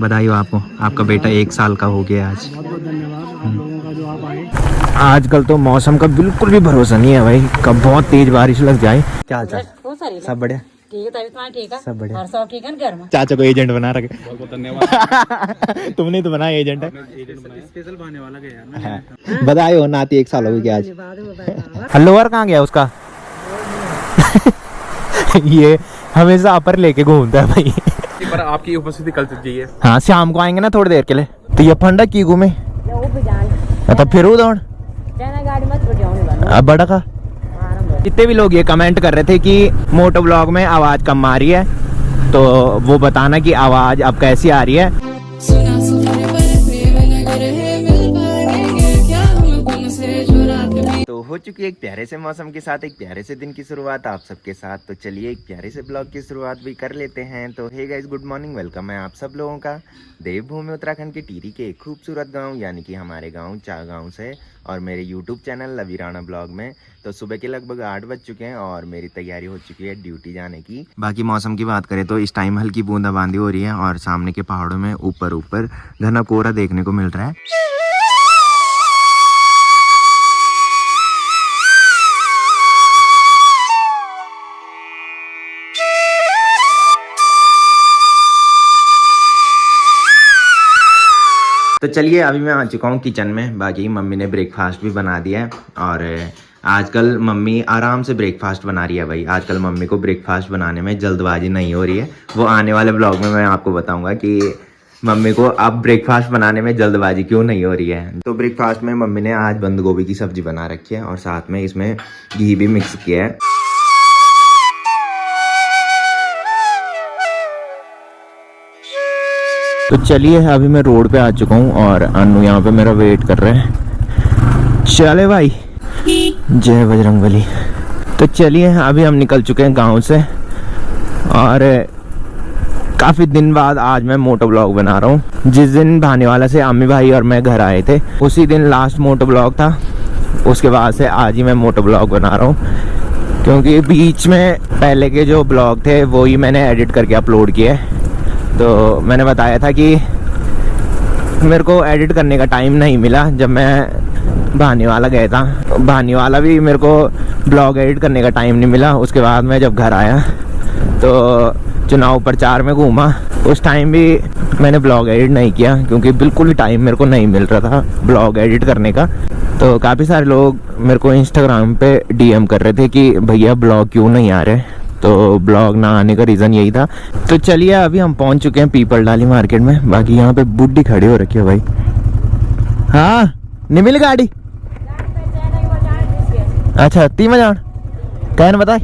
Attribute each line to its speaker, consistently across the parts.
Speaker 1: बधाई हो आपको, आपका बेटा 1 साल का हो गया आज।
Speaker 2: बहुत बहुत धन्यवाद आप लोगों का जो आप आए।
Speaker 1: आजकल तो मौसम का बिल्कुल भी भरोसा नहीं है भाई, कब बहुत तेज बारिश लग जाए। क्या हाल चाल? सब बढ़िया,
Speaker 3: ठीक है, तबीयत ठीक है,
Speaker 1: सब बढ़िया।
Speaker 3: और सब ठीक है घर में।
Speaker 1: चाचा को एजेंट बना रखे।
Speaker 2: बहुत बहुत धन्यवाद।
Speaker 1: तुमने तो बनाया एजेंट है।
Speaker 2: स्पेशल बहाने वाला गया यार।
Speaker 1: बधाई हो, नाती 1 साल हो गया आज। लोअर कहाँ गया उसका? ये हमेशा अपर लेके घूमता है भाई।
Speaker 2: पर आपकी उपस्थिति कल चुकी है।
Speaker 1: हाँ, शाम को आएंगे ना थोड़ी देर के लिए। तो ये फंडा की घूमे तो फिर उधर
Speaker 3: गाड़ी मत
Speaker 1: अब बड़ा का। जितने भी लोग ये कमेंट कर रहे थे कि मोटो ब्लॉग में आवाज कम आ रही है, तो वो बताना कि आवाज अब कैसी आ रही है। तो हो चुकी है एक प्यारे से मौसम के साथ एक प्यारे से दिन की शुरुआत आप सबके साथ। तो चलिए एक प्यारे से ब्लॉग की शुरुआत भी कर लेते हैं। तो hey guys, good morning, welcome है आप सब लोगों का देवभूमि उत्तराखंड के टिहरी के एक खूबसूरत गांव यानी कि हमारे गांव चागांव से और मेरे यूट्यूब चैनल लवी राणा ब्लॉग में। तो सुबह के लगभग 8 बज चुके हैं और मेरी तैयारी हो चुकी है ड्यूटी जाने की। बाकी मौसम की बात करें तो इस टाइम हल्की बूंदाबांदी हो रही है और सामने के पहाड़ों में ऊपर घना कोहरा देखने को मिल रहा है। तो चलिए अभी मैं आ चुका हूँ किचन में। बाकी मम्मी ने ब्रेकफास्ट भी बना दिया है और आजकल मम्मी आराम से ब्रेकफास्ट बना रही है भाई। आजकल मम्मी को ब्रेकफास्ट बनाने में जल्दबाजी नहीं हो रही है। वो आने वाले ब्लॉग में मैं आपको बताऊंगा कि मम्मी को अब ब्रेकफास्ट बनाने में जल्दबाजी क्यों नहीं हो रही है। तो ब्रेकफास्ट में मम्मी ने आज बंद गोभी की सब्जी बना रखी है और साथ में इसमें घी भी मिक्स किया है। तो चलिए अभी मैं रोड पे आ चुका हूँ और अनु यहाँ पे मेरा वेट कर रहे हैं। चले भाई, जय बजरंगबली। तो चलिए अभी हम निकल चुके हैं गांव से और काफ़ी दिन बाद आज मैं मोटो ब्लॉग बना रहा हूँ। जिस दिन भानेवाला से अम्मी भाई और मैं घर आए थे उसी दिन लास्ट मोटो ब्लॉग था। उसके बाद से आज ही मैं मोटो ब्लॉग बना रहा हूँ क्योंकि बीच में पहले के जो ब्लॉग थे वो ही मैंने एडिट करके अपलोड किए। तो मैंने बताया था कि मेरे को एडिट करने का टाइम नहीं मिला जब मैं भानीवाला गया था। भानीवाला भी मेरे को ब्लॉग एडिट करने का टाइम नहीं मिला। उसके बाद मैं जब घर आया तो चुनाव प्रचार में घूमा, उस टाइम भी मैंने ब्लॉग एडिट नहीं किया क्योंकि बिल्कुल भी टाइम मेरे को नहीं मिल रहा था ब्लॉग एडिट करने का। तो काफ़ी सारे लोग मेरे को इंस्टाग्राम पे डीएम कर रहे थे कि भैया ब्लॉग क्यों नहीं आ रहे। तो ब्लॉग ना आने का रीज़न यही था। तो चलिए अभी हम पहुंच चुके हैं पीपल डाली मार्केट में। बाकी यहाँ पे बुड्ढी खड़ी हो रखी है भाई। हाँ, नहीं मिली गाड़ी? अच्छा, 3 बजे कहन बताए।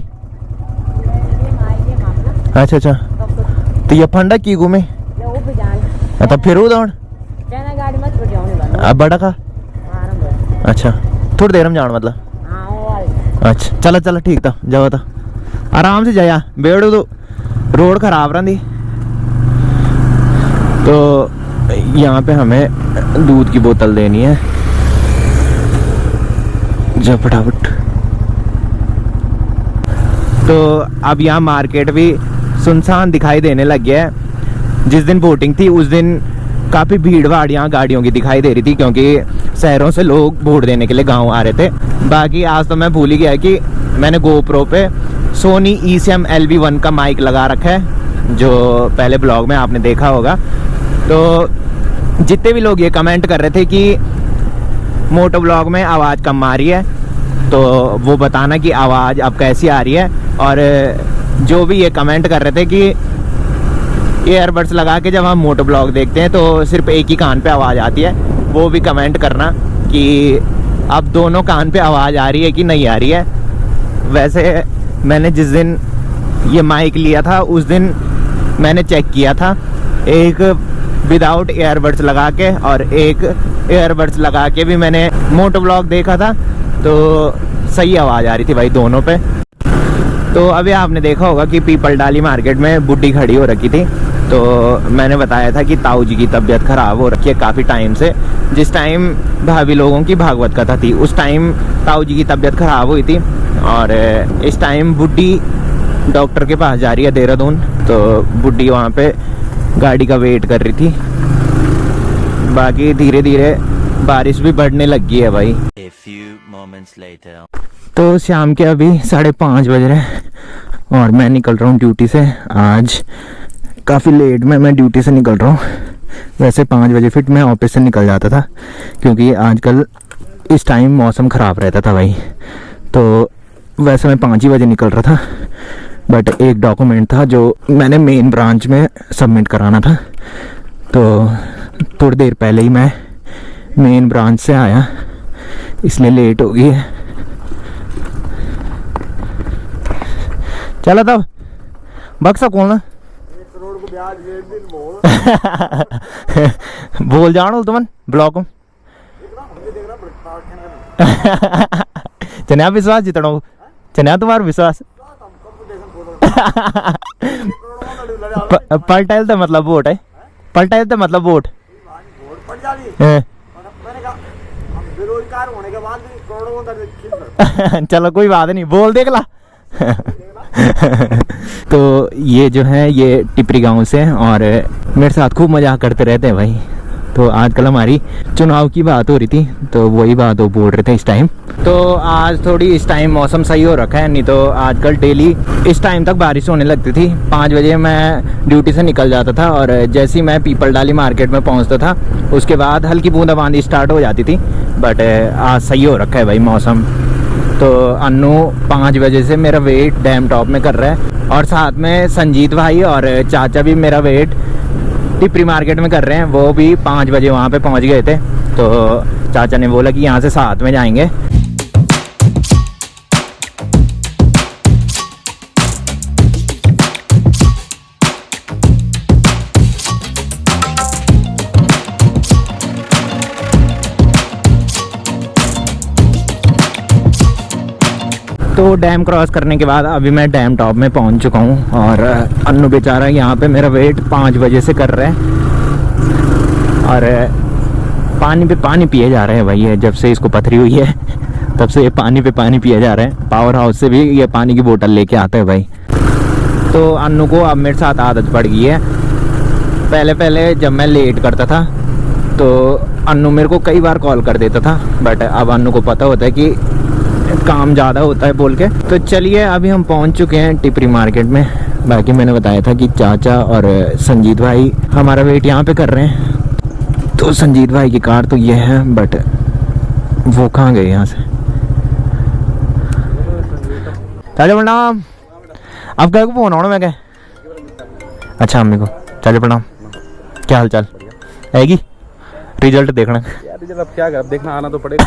Speaker 1: अच्छा, तो ये फंडा की घूमे तो फिर उधर अब बड़ा का। अच्छा, थोड़ी देर में जान मतलब। अच्छा चलो ठीक था, जाओ था आराम से जाया। बेड़ो तो रोड खराब रही। तो यहाँ पे हमें दूध की बोतल देनी है। जा फटाफट। तो अब यहाँ मार्केट भी सुनसान दिखाई देने लग गया है। जिस दिन वोटिंग थी उस दिन काफ़ी भीड़ भाड़ यहाँ गाड़ियों की दिखाई दे रही थी क्योंकि शहरों से लोग वोट देने के लिए गांव आ रहे थे। बाकी आज तो मैं भूल ही गया कि मैंने गोप्रो पे सोनी ECM LV1 का माइक लगा रखा है, जो पहले ब्लॉग में आपने देखा होगा। तो जितने भी लोग ये कमेंट कर रहे थे कि मोटो ब्लॉग में आवाज़ कम आ रही है, तो वो बताना कि आवाज़ अब कैसी आ रही है। और जो भी ये कमेंट कर रहे थे कि ईयरबड्स लगा के जब हम मोटो ब्लॉग देखते हैं तो सिर्फ एक ही कान पे आवाज़ आती है, वो भी कमेंट करना कि अब दोनों कान पे आवाज़ आ रही है कि नहीं आ रही है। वैसे मैंने जिस दिन ये माइक लिया था उस दिन मैंने चेक किया था, एक विदाउट ईयरबड्स लगा के और एक ईयरबड्स लगा के भी मैंने मोटो ब्लॉग देखा था, तो सही आवाज़ आ रही थी भाई दोनों पे। तो अभी आपने देखा होगा कि पीपल डाली मार्केट में बुड्ढी खड़ी हो रखी थी। तो मैंने बताया था कि ताऊ जी की तबीयत ख़राब हो रखी है काफ़ी टाइम से। जिस टाइम भाभी लोगों की भागवत कथा थी उस टाइम ताऊ जी की तबीयत ख़राब हुई थी और इस टाइम बुड्ढी डॉक्टर के पास जा रही है देहरादून। तो बुड्ढी वहाँ पे गाड़ी का वेट कर रही थी। बाकी धीरे धीरे बारिश भी बढ़ने लग गई है भाई।
Speaker 4: A few moments later.
Speaker 1: तो शाम के अभी 5:30 बज रहे हैं और मैं निकल रहा हूँ ड्यूटी से। आज काफ़ी लेट में मैं ड्यूटी से निकल रहा हूँ। वैसे 5 बजे फिट मैं ऑफिस से निकल जाता था, क्योंकि आजकल इस टाइम मौसम ख़राब रहता था भाई। तो वैसे मैं 5 ही बजे निकल रहा था, बट एक डॉक्यूमेंट था जो मैंने मेन ब्रांच में सबमिट कराना था। तो थोड़ी देर पहले ही मैं मेन ब्रांच से आया, इसलिए लेट हो गई है। चलो तब बक्सा खोलना बोल जानो तुमन ब्लॉक चन्या विश्वास जितना चन्या तुम्हारा विश्वास पलटाइल तो मतलब वोट है, पलटाइल तो मतलब वोट
Speaker 2: बेरोजगार होने के बाद करोड़ों
Speaker 1: चलो कोई बात नहीं, बोल देख ला। तो ये जो है ये टिपरी गांव से हैं और मेरे साथ खूब मजाक करते रहते हैं भाई। तो आजकल हमारी चुनाव की बात हो रही थी, तो वही बात वो बोल रहे थे इस टाइम। तो आज थोड़ी इस टाइम मौसम सही हो रखा है, नहीं तो आजकल डेली इस टाइम तक बारिश होने लगती थी। 5 बजे मैं ड्यूटी से निकल जाता था और जैसे ही मैं पीपल डाली मार्केट में पहुंचता था उसके बाद हल्की बूंदाबांदी स्टार्ट हो जाती थी। बट आज सही हो रखा है भाई मौसम। तो अन्नू 5 बजे से मेरा वेट डैम टॉप में कर रहा है और साथ में संजीत भाई और चाचा भी मेरा वेट टिपरी मार्केट में कर रहे हैं। वो भी 5 बजे वहाँ पे पहुँच गए थे, तो चाचा ने बोला कि यहाँ से साथ में जाएंगे। तो डैम क्रॉस करने के बाद अभी मैं डैम टॉप में पहुंच चुका हूं और अन्नू बेचारा यहाँ पे मेरा वेट 5 बजे से कर रहे हैं और पानी पे पानी पिए जा रहे हैं भाई। ये जब से इसको पथरी हुई है तब से ये पानी पे पानी पिए जा रहे हैं। पावर हाउस से भी ये पानी की बोतल लेके आता है भाई। तो अन्नू को अब मेरे साथ आदत पड़ गई है। पहले पहले जब मैं लेट करता था तो अन्नू मेरे को कई बार कॉल कर देता था, बट अब अन्नू को पता होता है कि काम ज़्यादा होता है बोल के। तो चलिए अभी हम पहुंच चुके हैं टिपरी मार्केट में। बाकी मैंने बताया था कि चाचा और संजीत भाई हमारा वेट यहाँ पे कर रहे हैं। तो संजीत भाई की कार तो ये है, बट वो कहाँ गए यहाँ से। चाचा प्रणाम। अब कह को फोन आना मैं कह अच्छा अम्मी को। चाचा प्रणाम, क्या हाल चाल आएगी रिजल्ट देखना
Speaker 2: यार। अब क्या कर, देखना आना तो पड़ेगा।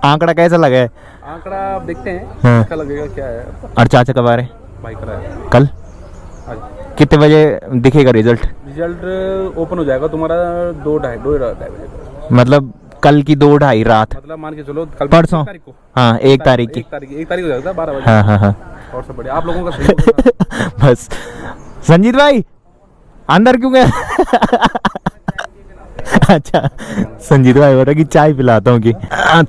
Speaker 1: आंकड़ा कैसा लगा है?
Speaker 2: आंकड़ा आप देखते हैं
Speaker 1: हाँ।
Speaker 2: क्या लगेगा क्या है।
Speaker 1: और चाचा कब आ रहे?
Speaker 2: बाइक कराया
Speaker 1: कल।
Speaker 2: आज
Speaker 1: कितने बजे दिखेगा रिजल्ट?
Speaker 2: रिजल्ट ओपन हो जाएगा तुम्हारा 2-2:30 बजे।
Speaker 1: मतलब कल की 2-2:30 रात,
Speaker 2: मतलब मान के चलो कल
Speaker 1: परसों।
Speaker 2: 1 तारीख को।
Speaker 1: हाँ 1 तारीख की।
Speaker 2: 1 तारीख हो जाएगा 12 बजे।
Speaker 1: हाँ हाँ हाँ
Speaker 2: और सब बढ़िया, आप लोगों का सही होगा।
Speaker 1: बस संजीत भाई अंदर क्यों गए? अच्छा संजीत भाई बोल रहे कि चाय पिलाता हूँ कि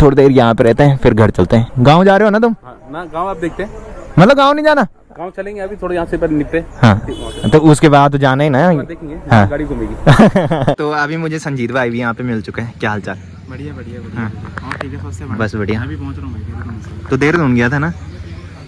Speaker 1: थोड़ी देर यहाँ पे रहते हैं फिर घर चलते हैं। गांव जा रहे हो ना तुम?
Speaker 2: हाँ, ना गांव आप देखते हैं।
Speaker 1: मतलब गांव नहीं जाना?
Speaker 2: गांव चलेंगे अभी थोड़े यहाँ से पर निपटे।
Speaker 1: हाँ तो उसके बाद तो जाना ही ना।
Speaker 2: देखेंगे
Speaker 1: हाँ।
Speaker 2: गाड़ी घूमेगी।
Speaker 1: तो अभी मुझे संजीत भाई भी यहाँ पे मिल चुके हैं। क्या हाल चाल?
Speaker 2: बढ़िया बढ़िया बढ़िया। हाँ ठीक है, सबसे
Speaker 1: बस बढ़िया।
Speaker 2: अभी पहुंच रहा हूँ भाई।
Speaker 1: तो देर गया था ना,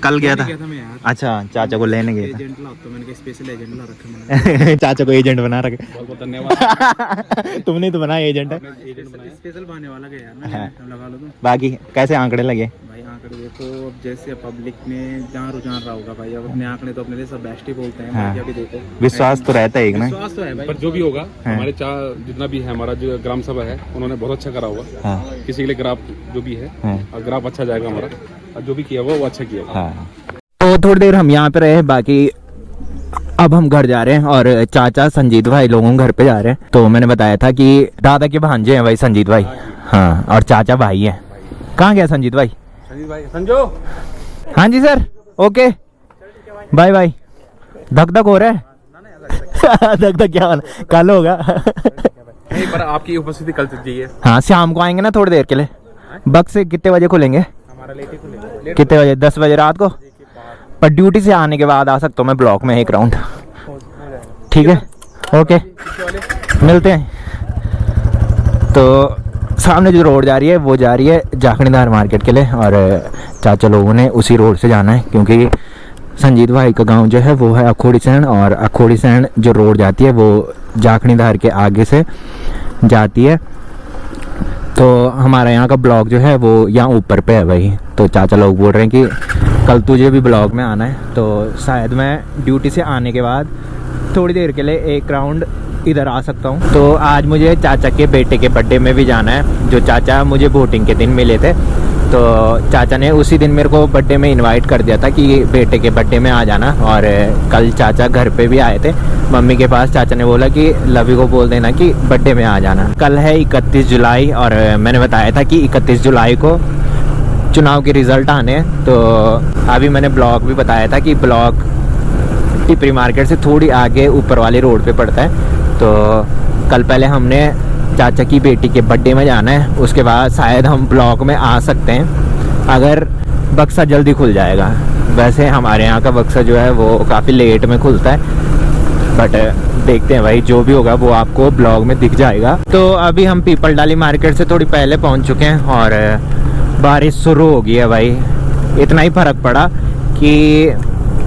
Speaker 1: कल गया था।
Speaker 2: मैं यार,
Speaker 1: अच्छा चाचा को लेने गया
Speaker 2: एजेंट ला तो मैंने स्पेशल एजेंट ला रखा मैंने।
Speaker 1: था। चाचा को एजेंट बना रखे।
Speaker 2: बहुत बहुत धन्यवाद।
Speaker 1: तुमने तो बनाया एजेंट है।
Speaker 2: एजेंट बनाया स्पेशल बनाने वाला गया यार मैं।
Speaker 1: हाँ।
Speaker 2: लगा लो तुम
Speaker 1: बाकी कैसे आंकड़े लगे?
Speaker 2: भाई। आंकड़े देखो, अब जैसे पब्लिक में जहाँ रुझान रहा होगा भाई, अब अपने आंकड़े तो अपने लिए सब बेस्ट ही बोलते हैं।
Speaker 1: हाँ।
Speaker 2: बाकी अभी देखो
Speaker 1: विश्वास तो रहता है एक ना।
Speaker 2: विश्वास तो है भाई, पर जो भी होगा हमारे जितना भी है हमारा जो ग्राम सभा है उन्होंने बहुत अच्छा करा होगा।
Speaker 1: हाँ
Speaker 2: किसी के लिए ग्राफ जो भी है
Speaker 1: हाँ
Speaker 2: और ग्राफ अच्छा जाएगा हमारा, और जो भी किया हुआ वो अच्छा किया हुआ।
Speaker 1: हाँ। तो थोड़ी देर हम यहाँ पे रहे, बाकी अब हम घर जा रहे हैं और चाचा संजीत भाई लोगों घर पे जा रहे हैं। तो मैंने बताया था कि दादा के भांजे हैं भाई संजीत भाई। हाँ और चाचा भाई हैं। कहाँ गया संजीत भाई?
Speaker 2: संजीत भाई संजो।
Speaker 1: हाँ जी सर, ओके बाय बाय। धक धक हो रहा है। धक धक क्या होना, कल होगा।
Speaker 2: नहीं पर आपकी उपस्थिति कल चाहिए।
Speaker 1: हाँ शाम को आएंगे ना थोड़ी देर के लिए। बक्स से कितने बजे खुलेंगे?
Speaker 2: हमारा लेट ही खुलेगा।
Speaker 1: कितने बजे? 10 बजे रात को। पर ड्यूटी से आने के बाद आ सकता हूँ मैं ब्लॉक में एक राउंड, ठीक है? ओके मिलते हैं। तो सामने जो रोड जा रही है वो जा रही है जाखणीदार मार्केट के लिए, और चाचा लोगों ने उसी रोड से जाना है क्योंकि संजीत भाई का गांव जो है वो है अखोड़ी सैन, और अखोड़ी सैन जो रोड जाती है वो जाखणीदार के आगे से जाती है। तो हमारा यहाँ का ब्लॉग जो है वो यहाँ ऊपर पे है भाई। तो चाचा लोग बोल रहे हैं कि कल तुझे भी ब्लॉग में आना है, तो शायद मैं ड्यूटी से आने के बाद थोड़ी देर के लिए एक राउंड इधर आ सकता हूँ। तो आज मुझे चाचा के बेटे के बर्थडे में भी जाना है, जो चाचा मुझे वोटिंग के दिन मिले थे। तो चाचा ने उसी दिन मेरे को बर्थडे में इनवाइट कर दिया था कि बेटे के बर्थडे में आ जाना, और कल चाचा घर पे भी आए थे मम्मी के पास। चाचा ने बोला कि लवी को बोल देना कि बर्थडे में आ जाना। कल है 31 जुलाई, और मैंने बताया था कि 31 जुलाई को चुनाव के रिज़ल्ट आने हैं। तो अभी मैंने ब्लॉग भी बताया था कि ब्लॉग टिपरी मार्केट से थोड़ी आगे ऊपर वाले रोड पे पड़ता है। तो कल पहले हमने चाचा की बेटी के बर्थडे में जाना है, उसके बाद शायद हम ब्लॉक में आ सकते हैं अगर बक्सा जल्दी खुल जाएगा। वैसे हमारे यहाँ का बक्सा जो है वो काफ़ी लेट में खुलता है, बट देखते हैं भाई, जो भी होगा वो आपको ब्लॉग में दिख जाएगा। तो अभी हम पीपल डाली मार्केट से थोड़ी पहले पहुँच चुके हैं और बारिश शुरू हो गई है भाई। इतना ही फ़र्क पड़ा कि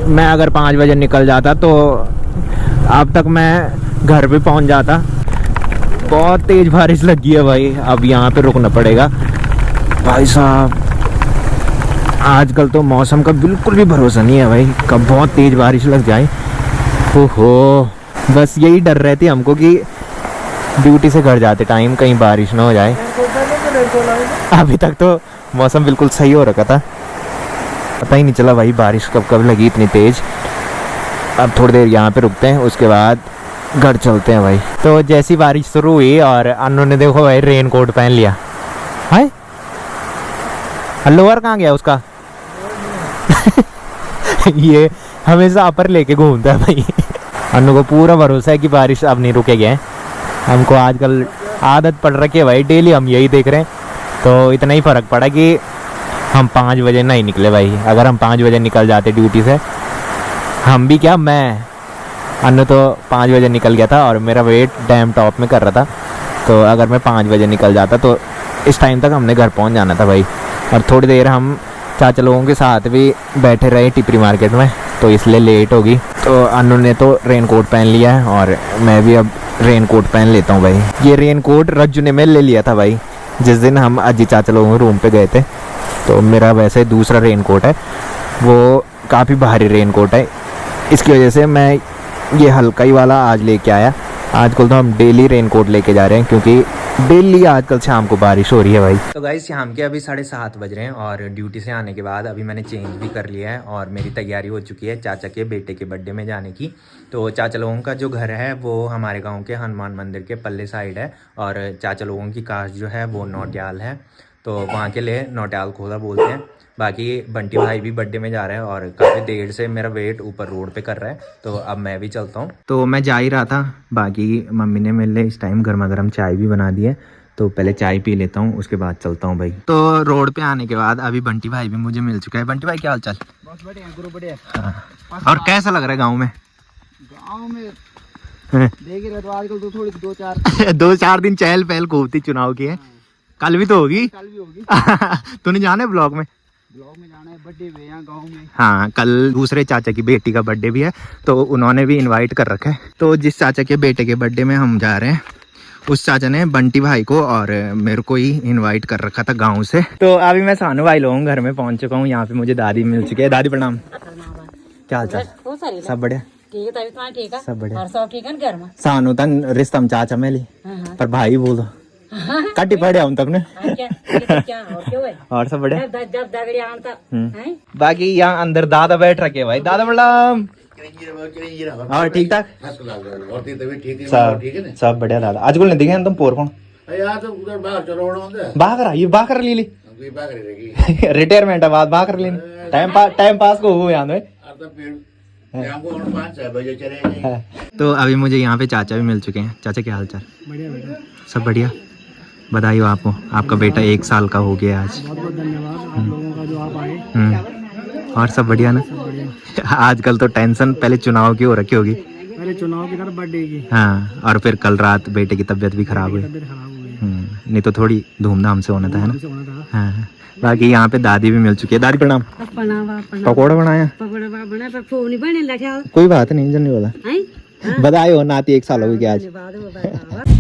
Speaker 1: मैं अगर 5 बजे निकल जाता तो अब तक मैं घर पे पहुंच जाता। बहुत तेज़ बारिश लगी है भाई, अब यहाँ पे रुकना पड़ेगा भाई साहब। आजकल तो मौसम का बिल्कुल भी भरोसा नहीं है भाई, कब बहुत तेज़ बारिश लग जाए। ओहो, बस यही डर रहती है हमको कि ड्यूटी से घर जाते टाइम कहीं बारिश ना हो जाए। अभी तक तो मौसम बिल्कुल सही हो रखा था, पता ही नहीं चला भाई बारिश कब कब लगी इतनी तेज़। अब थोड़ी देर यहाँ पे रुकते हैं, उसके बाद घर चलते हैं भाई। तो जैसी बारिश शुरू हुई और अन्नू ने देखो भाई रेन कोट पहन लिया है। लोअर कहाँ गया उसका? ये हमेशा अपर लेके घूमता है भाई। अन्नू को पूरा भरोसा है कि बारिश अब नहीं रुकेगी। हमको आजकल आदत पड़ रखी है भाई, डेली हम यही देख रहे हैं। तो इतना ही फ़र्क पड़ा कि हम 5 बजे नहीं निकले भाई। अगर हम 5 बजे निकल जाते ड्यूटी से, हम भी क्या, मैं अन्नू तो 5 बजे निकल गया था और मेरा वेट डैम टॉप में कर रहा था। तो अगर मैं 5 बजे निकल जाता तो इस टाइम तक हमने घर पहुंच जाना था भाई। और थोड़ी देर हम चाचा लोगों के साथ भी बैठे रहे टिपरी मार्केट में, तो इसलिए लेट होगी। तो अन्नू ने तो रेन कोट पहन लिया है और मैं भी अब रेन कोट पहन लेता हूँ भाई। ये रेन कोट रज्जू ने मैं ले लिया था भाई जिस दिन हम अजी चाचा लोगों के रूम पे गए थे। तो मेरा वैसे दूसरा रेन कोट है, वो काफ़ी भारी रेन कोट है, इसकी वजह से मैं ये हल्का ही वाला आज लेके आया। आजकल तो हम डेली रेन कोट लेके जा रहे हैं क्योंकि डेली आजकल शाम को बारिश हो रही है भाई। तो गाइस शाम के अभी 7:30 बज रहे हैं और ड्यूटी से आने के बाद अभी मैंने चेंज भी कर लिया है और मेरी तैयारी हो चुकी है चाचा के बेटे के बर्थडे में जाने की। तो चाचा लोगों का जो घर है वो हमारे गाँव के हनुमान मंदिर के पल्ले साइड है और चाचा लोगों की कास्ट जो है वो नौटियाल है, तो वहाँ के लिए नौटियाल खोदा बोलते हैं। बाकी बंटी भाई भी बर्थडे में जा रहे हैं और काफ़ी देर से मेरा वेट ऊपर रोड पे कर रहा है, तो अब मैं भी चलता हूँ। तो मैं जा ही रहा था, बाकी मम्मी ने मेरे लिए इस टाइम गर्मा गर्म चाय भी बना दी है, तो पहले चाय पी लेता हूँ उसके बाद चलता हूँ भाई। तो रोड पे आने के बाद अभी बंटी भाई भी मुझे मिल चुका है। बंटी भाई क्या हाल चाल?
Speaker 2: बहुत बढ़िया गुरु, बढ़िया।
Speaker 1: हाँ। और कैसा लग रहा है गाँव में?
Speaker 2: गाँव में देख रहे तो आजकल तो थोड़ी 2-4
Speaker 1: 2-4 दिन चहल पहल खूबती चुनाव की है। कल भी तो होगी।
Speaker 2: कल भी होगी।
Speaker 1: तूने जाना है ब्लॉग में?
Speaker 2: ब्लॉग में जाना है, बर्थडे भी है गाँव में।
Speaker 1: हाँ, कल दूसरे चाचा की बेटी का बर्थडे भी है, तो उन्होंने भी इनवाइट कर रखा है। तो जिस चाचा के बेटे के बर्थडे में हम जा रहे हैं उस चाचा ने बंटी भाई को और मेरे को ही इनवाइट कर रखा था गांव से। तो अभी मैं सानू भाई लोगों घर में पहुंच चुका हूँ। यहाँ पे मुझे दादी मिल चुकी है। दादी प्रणाम। क्या हाल चाल? सब बढ़िया?
Speaker 3: ठीक है, तभी ठीक है।
Speaker 1: सब बढ़िया।
Speaker 3: और सब ठीक है घर में?
Speaker 1: सानू तन रिश्तम चाचा में ली, पर भाई बोल दो कटी पड़े हम तक ने।
Speaker 3: क्या और क्यों है?
Speaker 1: और सब बढ़िया।
Speaker 3: जब दगड़ी आनता है।
Speaker 1: बाकी यहाँ अंदर दादा बैठ रखे भाई। दादा प्रणाम। और ठीक ठाक सब बढ़िया दादा। आज कुल नहीं दिखे तुम पोर कौन बाकर ये बाकर ली ली रिटायरमेंट है बाद बाकर ली टाइम पास को हो यहाँ। तो अभी मुझे यहाँ पे चाचा भी मिल चुके हैं। चाचा क्या हाल चाल?
Speaker 2: बढ़िया बेटा, सब
Speaker 1: बढ़िया। बधाई हो आपको, आपका बेटा 1 साल का हो गया आज।
Speaker 2: बहुत बहुत धन्यवाद आप लोगों का जो आप आए।
Speaker 1: और सब बढ़िया ना? आजकल तो टेंशन पहले चुनाव की हो रखी होगी।
Speaker 5: अरे चुनाव की तरफ बर्थडे की
Speaker 1: हाँ, और फिर कल रात बेटे की तबीयत भी खराब हुई।
Speaker 5: तबीयत खराब हो गई
Speaker 1: नहीं तो थोड़ी धूमधाम से होना था, है ना।
Speaker 5: से होना था।
Speaker 1: हाँ, बाकी यहाँ पे दादी भी मिल चुकी है। दादी प्रणाम। पकौड़ा बनाया,
Speaker 3: बना पर फोन नहीं बने लगा
Speaker 1: कोई बात नहीं, जल्दी बोला
Speaker 3: हैं
Speaker 1: बधाई हो नाती, 1 साल हो गई आज।
Speaker 3: बाद में बतावा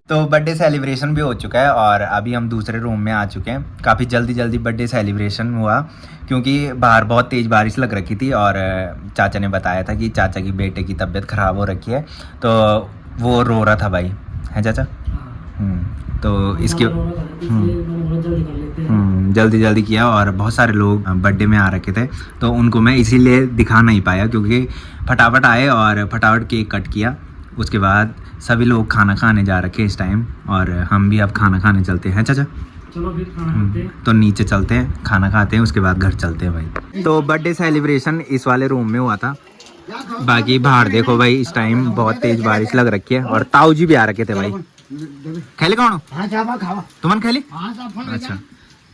Speaker 1: तो बर्थडे सेलिब्रेशन भी हो चुका है और अभी हम दूसरे रूम में आ चुके हैं। काफ़ी जल्दी जल्दी बर्थडे सेलिब्रेशन हुआ क्योंकि बाहर बहुत तेज़ बारिश लग रखी थी और चाचा ने बताया था कि चाचा की बेटे की तबीयत ख़राब हो रखी है, तो वो रो रहा था भाई, है चाचा। तो इसके जल्दी जल्दी किया और बहुत सारे लोग बर्थडे में आ रखे थे, तो उनको मैं इसीलिए दिखा नहीं पाया क्योंकि फटाफट आए और फटाफट केक कट किया। उसके बाद सभी लोग खाना खाने जा रखे इस टाइम और हम भी अब खाना खाने चलते हैं चाचा।
Speaker 5: चलो फिर खाना खाते हैं।
Speaker 1: तो नीचे चलते हैं, खाना खाते हैं, उसके बाद घर चलते हैं भाई। तो बर्थडे सेलिब्रेशन इस वाले रूम में हुआ था। बाकी बाहर देखो भाई, इस टाइम बहुत तेज बारिश लग रखी है और ताऊ जी भी आ रखे थे भाई। खेले कौन तुमन खेली? अच्छा,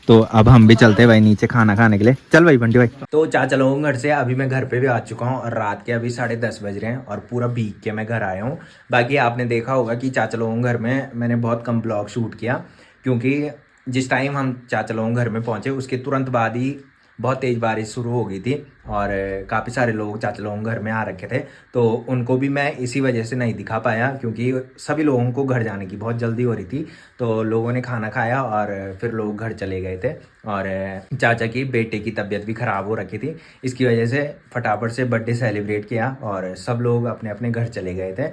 Speaker 1: तो अब हम भी चलते हैं भाई नीचे खाना खाने के लिए। चल भाई बंटी भाई। तो चाचा लोगों घर से अभी मैं घर पे भी आ चुका हूँ और रात के अभी 10:30 बज रहे हैं और पूरा भीग के मैं घर आया हूँ। बाकी आपने देखा होगा कि चाचा लोगों घर में मैंने बहुत कम ब्लॉग शूट किया क्योंकि जिस टाइम हम चाचा लोगों घर में पहुँचे उसके तुरंत बाद ही बहुत तेज़ बारिश शुरू हो गई थी और काफ़ी सारे लोग चाचा लोगों घर में आ रखे थे, तो उनको भी मैं इसी वजह से नहीं दिखा पाया क्योंकि सभी लोगों को घर जाने की बहुत जल्दी हो रही थी। तो लोगों ने खाना खाया और फिर लोग घर चले गए थे और चाचा की बेटे की तबीयत भी ख़राब हो रखी थी। इसकी वजह से फटाफट से बर्थडे सेलिब्रेट किया और सब लोग अपने अपने घर चले गए थे।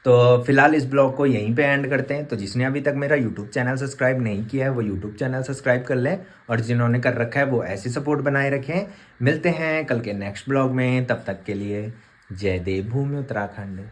Speaker 1: तो फिलहाल इस ब्लॉग को यहीं पे एंड करते हैं। तो जिसने अभी तक मेरा यूट्यूब चैनल सब्सक्राइब नहीं किया है वो यूट्यूब चैनल सब्सक्राइब कर लें और जिन्होंने कर रखा है वो ऐसी सपोर्ट बनाए रखें। मिलते हैं कल के नेक्स्ट ब्लॉग में, तब तक के लिए जय देवभूमि उत्तराखंड।